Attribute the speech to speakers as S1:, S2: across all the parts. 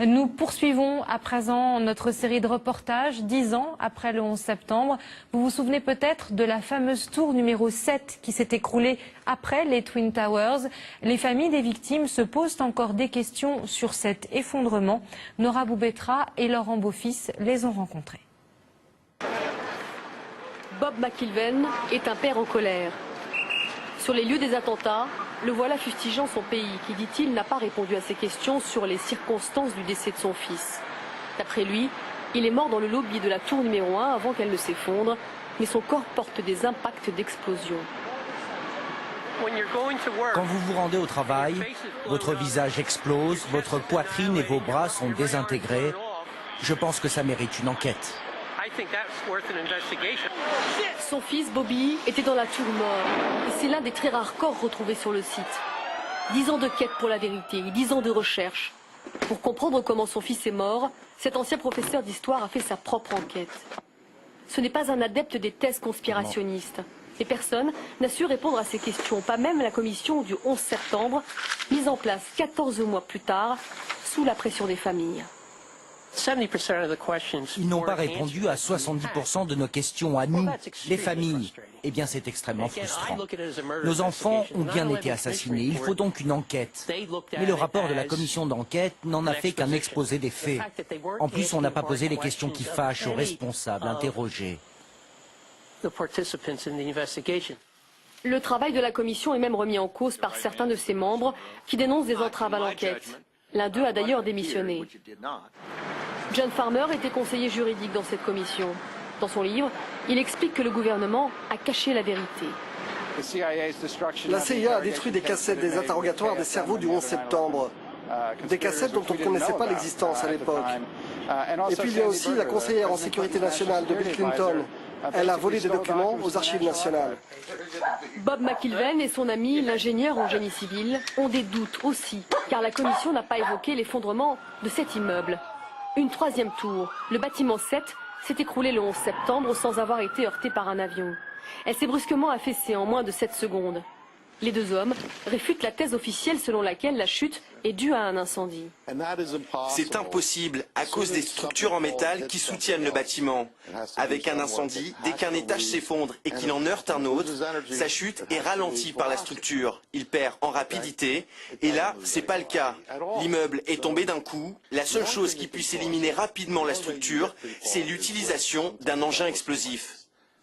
S1: Nous poursuivons à présent notre série de reportages 10 ans après le 11 septembre. Vous vous souvenez peut-être de la fameuse tour numéro 7 qui s'est écroulée après les Twin Towers. Les familles des victimes se posent encore des questions sur cet effondrement. Nora Boubetra et Laurent Beaufils les ont rencontrés.
S2: Bob McIlvaine est un père en colère. Sur les lieux des attentats, le voilà fustigeant son pays qui, dit-il, n'a pas répondu à ses questions sur les circonstances du décès de son fils. D'après lui, il est mort dans le lobby de la tour numéro 1 avant qu'elle ne s'effondre, mais son corps porte des impacts d'explosion.
S3: Quand vous vous rendez au travail, votre visage explose, votre poitrine et vos bras sont désintégrés. Je pense que ça mérite une enquête.
S2: Son fils Bobby était dans la tour mort et c'est l'un des très rares corps retrouvés sur le site. 10 ans de quête pour la vérité, 10 ans de recherche. Pour comprendre comment son fils est mort, cet ancien professeur d'histoire a fait sa propre enquête. Ce n'est pas un adepte des thèses conspirationnistes. Et personne n'a su répondre à ces questions, pas même la commission du 11 septembre, mise en place 14 mois plus tard, sous la pression des familles.
S3: Ils n'ont pas répondu à 70% de nos questions à nous, les familles. Eh bien, c'est extrêmement frustrant. Nos enfants ont bien été assassinés. Il faut donc une enquête. Mais le rapport de la commission d'enquête n'en a fait qu'un exposé des faits. En plus, on n'a pas posé les questions qui fâchent aux responsables interrogés.
S2: Le travail de la commission est même remis en cause par certains de ses membres qui dénoncent des entraves à l'enquête. L'un d'eux a d'ailleurs démissionné. John Farmer était conseiller juridique dans cette commission. Dans son livre, il explique que le gouvernement a caché la vérité.
S4: La CIA a détruit des cassettes des interrogatoires des cerveaux du 11 septembre. Des cassettes dont on ne connaissait pas l'existence à l'époque. Et puis il y a aussi la conseillère en sécurité nationale de Bill Clinton. Elle a volé des documents aux archives nationales.
S2: Bob McIlvaine et son ami, l'ingénieur en génie civil, ont des doutes aussi, car la commission n'a pas évoqué l'effondrement de cet immeuble. Une troisième tour, le bâtiment 7, s'est écroulé le 11 septembre sans avoir été heurté par un avion. Elle s'est brusquement affaissée en moins de 7 secondes. Les deux hommes réfutent la thèse officielle selon laquelle la chute est due à un incendie.
S5: C'est impossible à cause des structures en métal qui soutiennent le bâtiment. Avec un incendie, dès qu'un étage s'effondre et qu'il en heurte un autre, sa chute est ralentie par la structure. Il perd en rapidité et là, c'est pas le cas. L'immeuble est tombé d'un coup. La seule chose qui puisse éliminer rapidement la structure, c'est l'utilisation d'un engin explosif.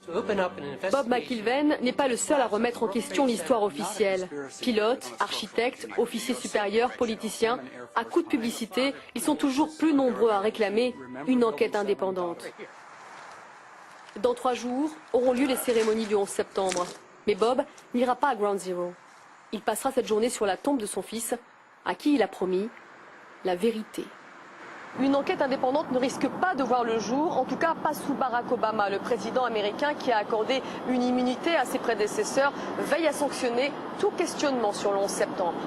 S2: Bob McIlvaine n'est pas le seul à remettre en question l'histoire officielle. Pilotes, architectes, officiers supérieurs, politiciens, à coup de publicité, ils sont toujours plus nombreux à réclamer une enquête indépendante. Dans 3 jours auront lieu les cérémonies du 11 septembre. Mais Bob n'ira pas à Ground Zero. Il passera cette journée sur la tombe de son fils, à qui il a promis la vérité. Une enquête indépendante ne risque pas de voir le jour, en tout cas pas sous Barack Obama. Le président américain qui a accordé une immunité à ses prédécesseurs veille à sanctionner tout questionnement sur le 11 septembre.